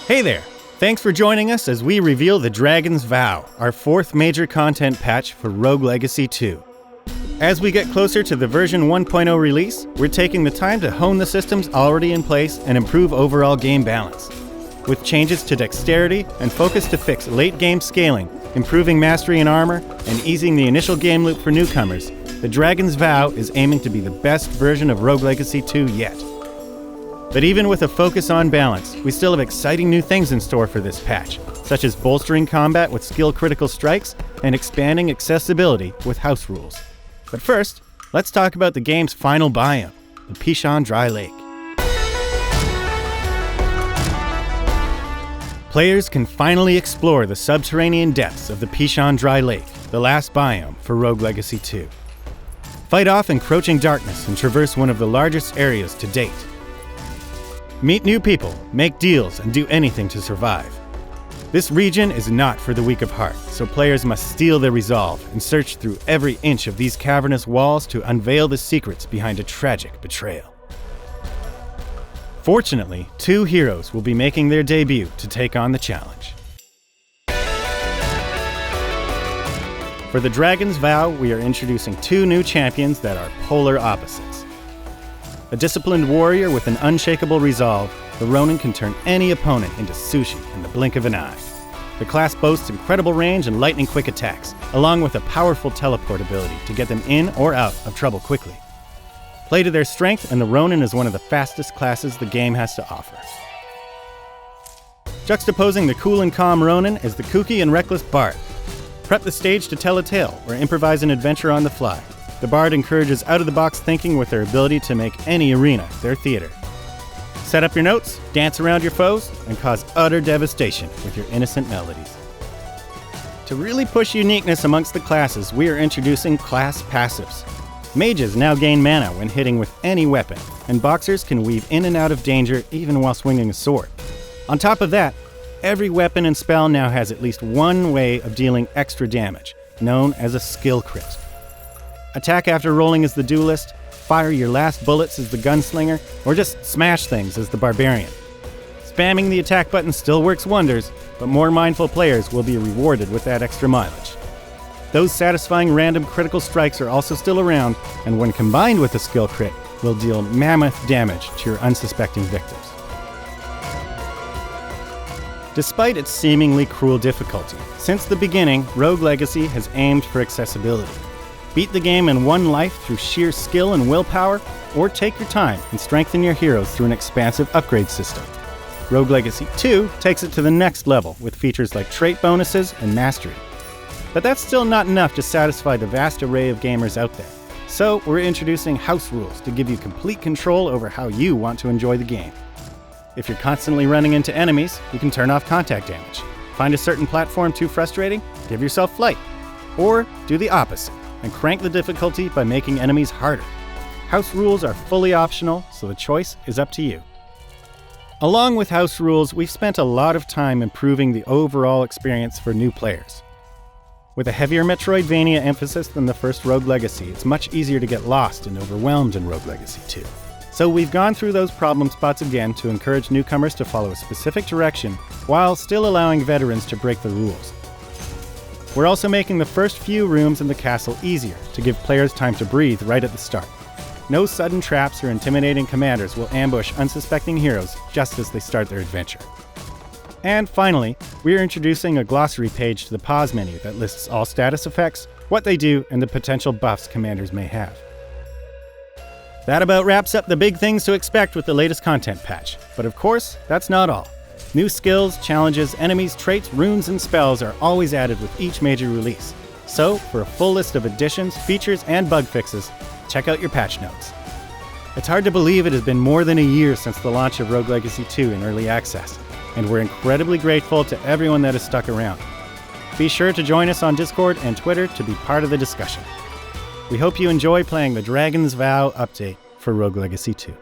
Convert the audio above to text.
Hey there! Thanks for joining us as we reveal the Dragon's Vow, our fourth major content patch for Rogue Legacy 2. As we get closer to the version 1.0 release, we're taking the time to hone the systems already in place and improve overall game balance. With changes to dexterity and focus to fix late-game scaling, improving mastery and armor, and easing the initial game loop for newcomers, the Dragon's Vow is aiming to be the best version of Rogue Legacy 2 yet. But even with a focus on balance, we still have exciting new things in store for this patch, such as bolstering combat with skill-critical strikes and expanding accessibility with house rules. But first, let's talk about the game's final biome, the Pishon Dry Lake. Players can finally explore the subterranean depths of the Pishon Dry Lake, the last biome for Rogue Legacy 2. Fight off encroaching darkness and traverse one of the largest areas to date. Meet new people, make deals, and do anything to survive. This region is not for the weak of heart, so players must steel their resolve and search through every inch of these cavernous walls to unveil the secrets behind a tragic betrayal. Fortunately, two heroes will be making their debut to take on the challenge. For the Dragon's Vow, we are introducing two new champions that are polar opposites. A disciplined warrior with an unshakable resolve, the Ronin can turn any opponent into sushi in the blink of an eye. The class boasts incredible range and lightning-quick attacks, along with a powerful teleport ability to get them in or out of trouble quickly. Play to their strength, and the Ronin is one of the fastest classes the game has to offer. Juxtaposing the cool and calm Ronin is the kooky and reckless Bard. Prep the stage to tell a tale or improvise an adventure on the fly. The Bard encourages out-of-the-box thinking with their ability to make any arena their theater. Set up your notes, dance around your foes, and cause utter devastation with your innocent melodies. To really push uniqueness amongst the classes, we are introducing class passives. Mages now gain mana when hitting with any weapon, and boxers can weave in and out of danger even while swinging a sword. On top of that, every weapon and spell now has at least one way of dealing extra damage, known as a skill crit. Attack after rolling as the duelist, fire your last bullets as the gunslinger, or just smash things as the barbarian. Spamming the attack button still works wonders, but more mindful players will be rewarded with that extra mileage. Those satisfying random critical strikes are also still around, and when combined with a skill crit, will deal mammoth damage to your unsuspecting victims. Despite its seemingly cruel difficulty, since the beginning, Rogue Legacy has aimed for accessibility. Beat the game in one life through sheer skill and willpower, or take your time and strengthen your heroes through an expansive upgrade system. Rogue Legacy 2 takes it to the next level with features like trait bonuses and mastery. But that's still not enough to satisfy the vast array of gamers out there. So we're introducing house rules to give you complete control over how you want to enjoy the game. If you're constantly running into enemies, you can turn off contact damage. Find a certain platform too frustrating? Give yourself flight. Or do the opposite and crank the difficulty by making enemies harder. House rules are fully optional, so the choice is up to you. Along with house rules, we've spent a lot of time improving the overall experience for new players. With a heavier Metroidvania emphasis than the first Rogue Legacy, it's much easier to get lost and overwhelmed in Rogue Legacy 2. So we've gone through those problem spots again to encourage newcomers to follow a specific direction while still allowing veterans to break the rules. We're also making the first few rooms in the castle easier to give players time to breathe right at the start. No sudden traps or intimidating commanders will ambush unsuspecting heroes just as they start their adventure. And finally, we're introducing a glossary page to the pause menu that lists all status effects, what they do, and the potential buffs commanders may have. That about wraps up the big things to expect with the latest content patch. But of course, that's not all. New skills, challenges, enemies, traits, runes, and spells are always added with each major release. So, for a full list of additions, features, and bug fixes, check out your patch notes. It's hard to believe it has been more than a year since the launch of Rogue Legacy 2 in early access, and we're incredibly grateful to everyone that has stuck around. Be sure to join us on Discord and Twitter to be part of the discussion. We hope you enjoy playing the Dragon's Vow update for Rogue Legacy 2.